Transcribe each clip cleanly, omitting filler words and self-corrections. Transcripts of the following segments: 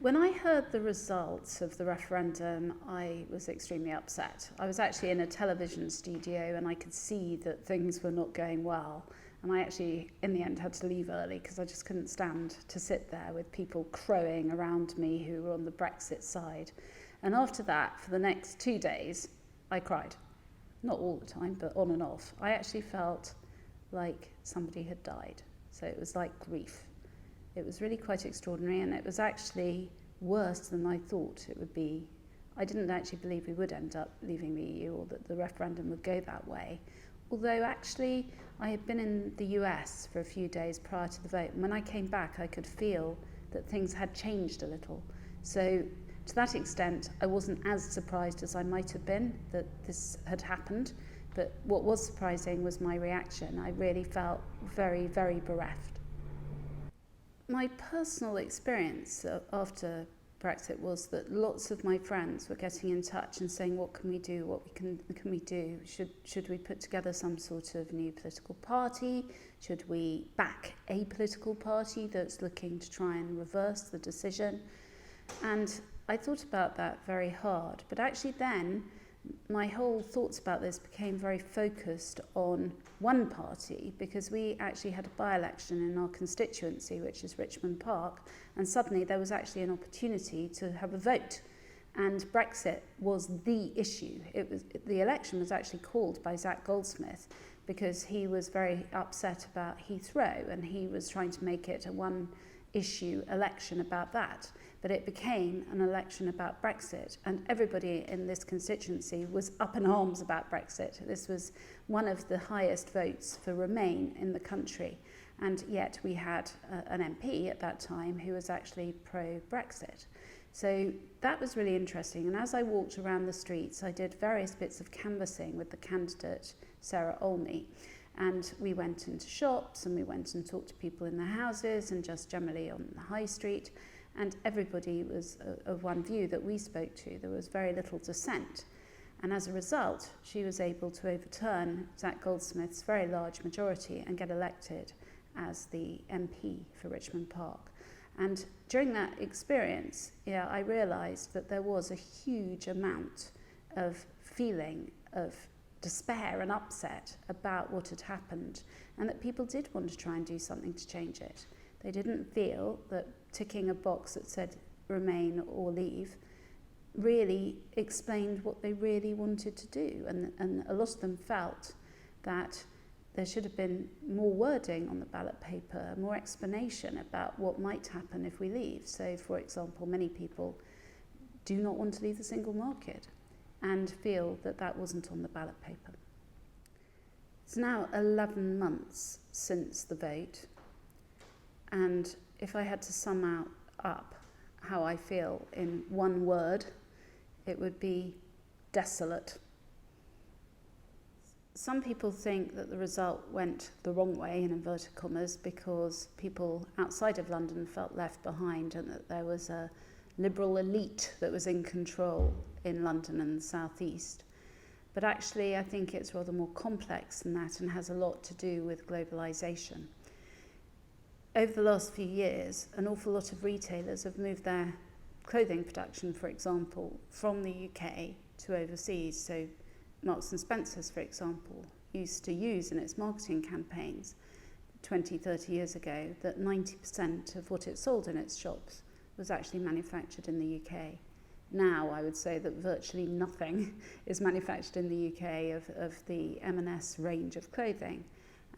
When I heard the results of the referendum, I was extremely upset. I was actually in a television studio and I could see that things were not going well. And I actually, in the end, had to leave early because I just couldn't stand to sit there with people crowing around me who were on the Brexit side. And after that, for the next 2 days, I cried. Not all the time, but on and off. I actually felt like somebody had died. So it was like grief. It was really quite extraordinary, and it was actually worse than I thought it would be. I didn't actually believe we would end up leaving the EU or that the referendum would go that way. Although actually I had been in the US for a few days prior to the vote, and when I came back I could feel that things had changed a little. So to that extent I wasn't as surprised as I might have been that this had happened, but what was surprising was my reaction. I really felt very, very bereft. My personal experience after Brexit was that lots of my friends were getting in touch and saying, what can we do, what can we do? Should we put together some sort of new political party? Should we back a political party that's looking to try and reverse the decision? And I thought about that very hard, but actually then my whole thoughts about this became very focused on one party, because we actually had a by-election in our constituency, which is Richmond Park, and suddenly there was actually an opportunity to have a vote, and Brexit was the issue. The election was actually called by Zach Goldsmith because he was very upset about Heathrow and he was trying to make it a one-issue election about that. But it became an election about Brexit, and everybody in this constituency was up in arms about Brexit. This was one of the highest votes for Remain in the country, and yet we had an MP at that time who was actually pro-Brexit. So that was really interesting, and as I walked around the streets, I did various bits of canvassing with the candidate, Sarah Olney, and we went into shops and we went and talked to people in their houses and just generally on the high street. And everybody was of one view that we spoke to. There was very little dissent. And as a result, she was able to overturn Zach Goldsmith's very large majority and get elected as the MP for Richmond Park. And during that experience, I realised that there was a huge amount of feeling of despair and upset about what had happened, and that people did want to try and do something to change it. They didn't feel that ticking a box that said remain or leave really explained what they really wanted to do. And a lot of them felt that there should have been more wording on the ballot paper, more explanation about what might happen if we leave. So, for example, many people do not want to leave the single market and feel that that wasn't on the ballot paper. It's now 11 months since the vote. And if I had to sum up how I feel in one word, it would be desolate. Some people think that the result went the wrong way, in inverted commas, because people outside of London felt left behind and that there was a liberal elite that was in control in London and the South East. But actually, I think it's rather more complex than that and has a lot to do with globalisation. Over the last few years, an awful lot of retailers have moved their clothing production, for example, from the UK to overseas. So Marks and Spencer's, for example, used to use in its marketing campaigns 20, 30 years ago that 90% of what it sold in its shops was actually manufactured in the UK. Now, I would say that virtually nothing is manufactured in the UK of the M&S range of clothing.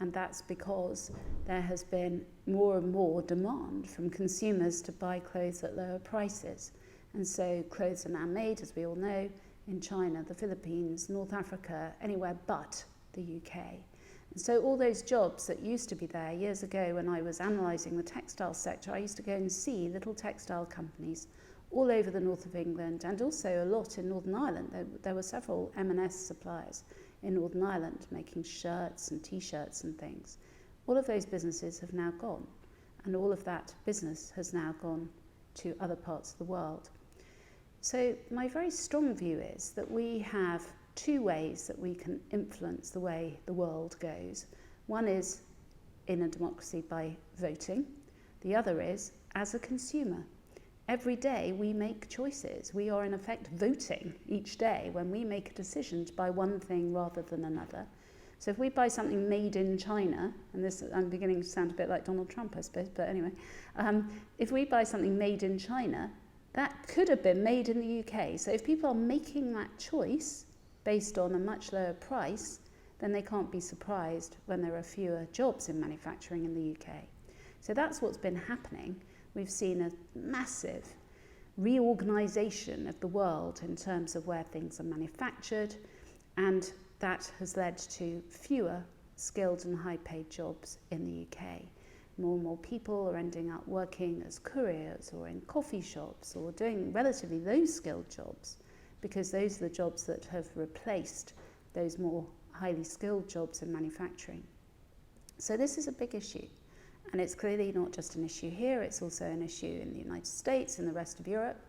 And that's because there has been more and more demand from consumers to buy clothes at lower prices. And so clothes are now made, as we all know, in China, the Philippines, North Africa, anywhere but the UK. And so all those jobs that used to be there years ago when I was analysing the textile sector, I used to go and see little textile companies all over the north of England, and also a lot in Northern Ireland. There were several M&S suppliers in Northern Ireland making shirts and T-shirts and things. All of those businesses have now gone, and all of that business has now gone to other parts of the world. So my very strong view is that we have two ways that we can influence the way the world goes. One is in a democracy by voting. The other is as a consumer. Every day we make choices. We are in effect voting each day when we make a decision to buy one thing rather than another. So if we buy something made in China, and this, I'm beginning to sound a bit like Donald Trump, I suppose, but anyway, if we buy something made in China, that could have been made in the UK. So if people are making that choice based on a much lower price, then they can't be surprised when there are fewer jobs in manufacturing in the UK. So that's what's been happening. We've seen a massive reorganisation of the world in terms of where things are manufactured, and that has led to fewer skilled and high-paid jobs in the UK. More and more people are ending up working as couriers or in coffee shops or doing relatively low-skilled jobs, because those are the jobs that have replaced those more highly skilled jobs in manufacturing. So this is a big issue. And it's clearly not just an issue here, it's also an issue in the United States and the rest of Europe.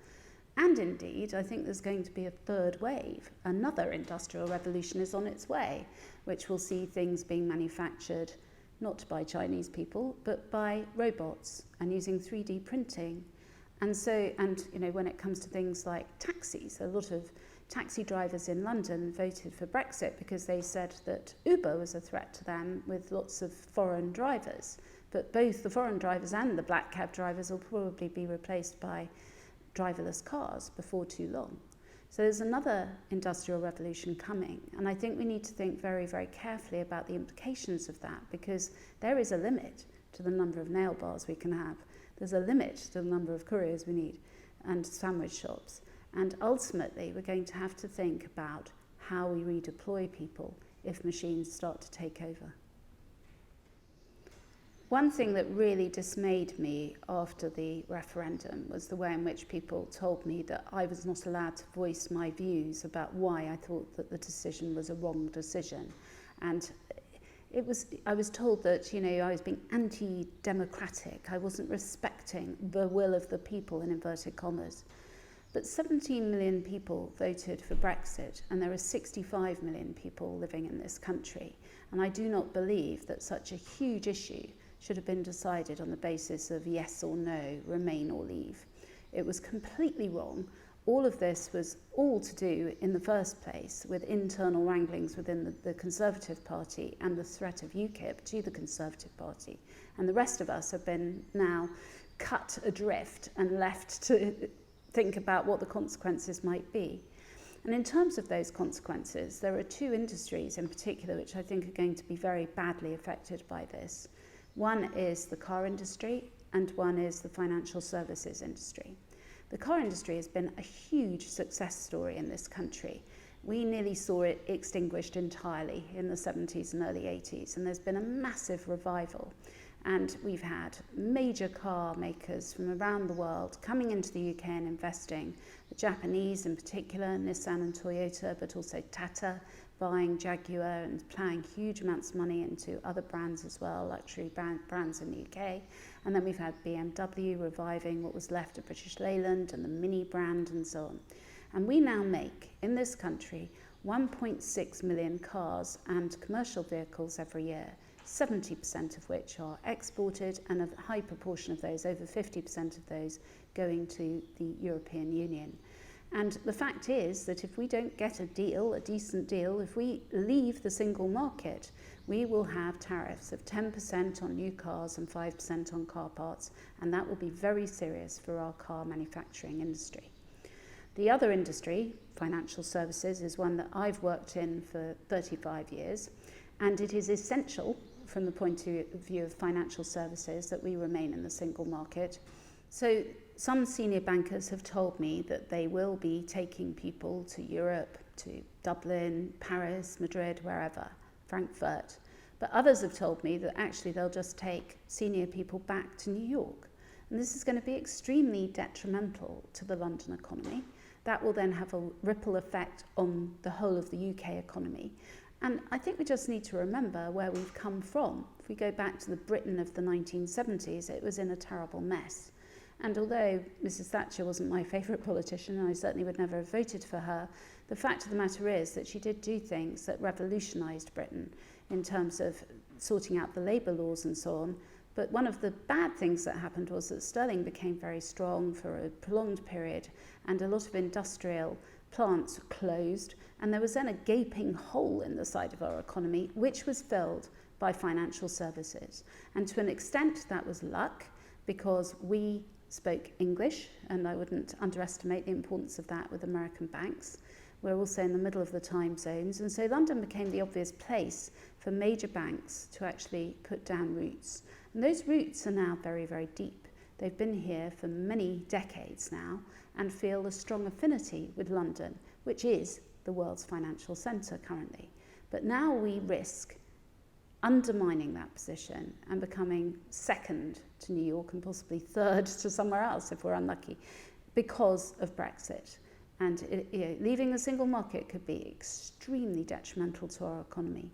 And indeed, I think there's going to be a third wave. Another industrial revolution is on its way, which will see things being manufactured not by Chinese people, but by robots and using 3D printing. And when it comes to things like taxis, a lot of taxi drivers in London voted for Brexit because they said that Uber was a threat to them with lots of foreign drivers. But both the foreign drivers and the black cab drivers will probably be replaced by driverless cars before too long. So there's another industrial revolution coming, and I think we need to think very, very carefully about the implications of that, because there is a limit to the number of nail bars we can have. There's a limit to the number of couriers we need and sandwich shops. And ultimately, we're going to have to think about how we redeploy people if machines start to take over. One thing that really dismayed me after the referendum was the way in which people told me that I was not allowed to voice my views about why I thought that the decision was a wrong decision. And I was told that, I was being anti-democratic. I wasn't respecting the will of the people, in inverted commas. But 17 million people voted for Brexit, and there are 65 million people living in this country. And I do not believe that such a huge issue should have been decided on the basis of yes or no, remain or leave. It was completely wrong. All of this was all to do in the first place with internal wranglings within the Conservative Party and the threat of UKIP to the Conservative Party. And the rest of us have been now cut adrift and left to think about what the consequences might be. And in terms of those consequences, there are two industries in particular which I think are going to be very badly affected by this. One is the car industry, and one is the financial services industry. The car industry has been a huge success story in this country. We nearly saw it extinguished entirely in the 70s and early 80s, and there's been a massive revival. And we've had major car makers from around the world coming into the UK and investing. The Japanese in particular, Nissan and Toyota, but also Tata, buying Jaguar and ploughing huge amounts of money into other brands as well, luxury brands in the UK. And then we've had BMW reviving what was left of British Leyland and the Mini brand and so on. And we now make, in this country, 1.6 million cars and commercial vehicles every year, 70% of which are exported, and a high proportion of those, over 50% of those, going to the European Union. And the fact is that if we don't get a deal, a decent deal, if we leave the single market, we will have tariffs of 10% on new cars and 5% on car parts, and that will be very serious for our car manufacturing industry. The other industry, financial services, is one that I've worked in for 35 years, and it is essential from the point of view of financial services that we remain in the single market. So some senior bankers have told me that they will be taking people to Europe, to Dublin, Paris, Madrid, wherever, Frankfurt. But others have told me that actually they'll just take senior people back to New York. And this is going to be extremely detrimental to the London economy. That will then have a ripple effect on the whole of the UK economy. And I think we just need to remember where we've come from. If we go back to the Britain of the 1970s, it was in a terrible mess. And although Mrs. Thatcher wasn't my favourite politician, and I certainly would never have voted for her, the fact of the matter is that she did do things that revolutionised Britain in terms of sorting out the labour laws and so on, But one of the bad things that happened was that sterling became very strong for a prolonged period, and a lot of industrial plants closed, and there was then a gaping hole in the side of our economy, which was filled by financial services. And to an extent, that was luck, because we spoke English, and I wouldn't underestimate the importance of that with American banks. We're also in the middle of the time zones, and so London became the obvious place for major banks to actually put down roots. And those roots are now very, very deep. They've been here for many decades now and feel a strong affinity with London, which is the world's financial centre currently. But now we risk undermining that position and becoming second to New York and possibly third to somewhere else if we're unlucky because of Brexit. And leaving the single market could be extremely detrimental to our economy.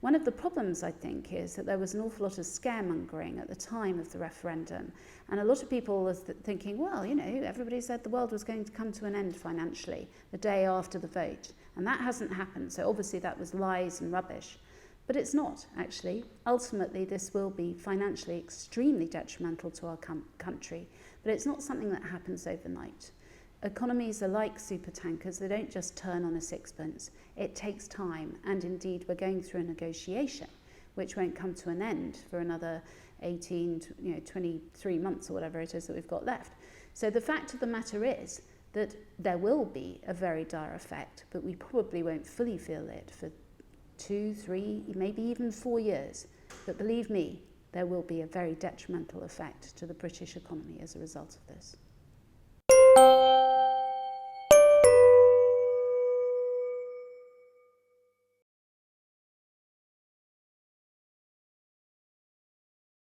One of the problems, I think, is that there was an awful lot of scaremongering at the time of the referendum. And a lot of people were thinking, well, everybody said the world was going to come to an end financially the day after the vote. And that hasn't happened. So obviously that was lies and rubbish. But it's not, actually. Ultimately, this will be financially extremely detrimental to our country. But it's not something that happens overnight. Economies are like supertankers. They don't just turn on a sixpence. It takes time, and indeed we're going through a negotiation which won't come to an end for another 18 to 23 months or whatever it is that we've got left. So the fact of the matter is that there will be a very dire effect, but we probably won't fully feel it for 2, 3, maybe even 4 years. But believe me, there will be a very detrimental effect to the British economy as a result of this.